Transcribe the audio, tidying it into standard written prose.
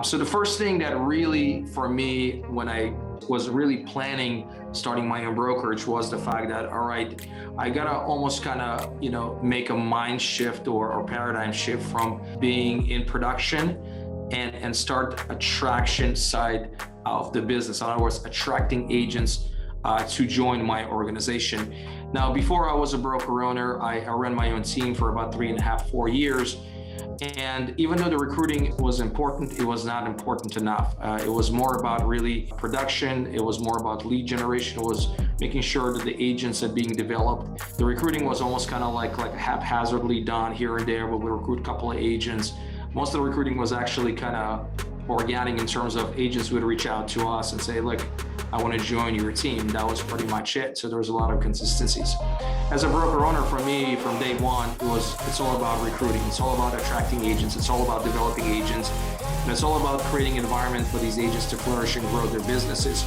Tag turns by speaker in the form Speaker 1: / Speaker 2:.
Speaker 1: So the first thing that really, for me, when I was really planning starting my own brokerage was the fact that, all right, I gotta almost kind of, make a mind shift or paradigm shift from being in production and start attraction side of the business. In other words, attracting agents to join my organization. Now, before I was a broker owner, I ran my own team for about 3.5, 4 years. And even though the recruiting was important, it was not important enough. It was more about really production. It was more about lead generation. It was making sure that the agents are being developed. The recruiting was almost kind of like haphazardly done here and there, where we recruit a couple of agents. Most of the recruiting was actually kind of organic in terms of agents would reach out to us and say, look, I want to join your team. That was pretty much it. So there was a lot of consistencies. As a broker owner, for me, from day one, it's all about recruiting. It's all about attracting agents. It's all about developing agents. And it's all about creating an environment for these agents to flourish and grow their businesses.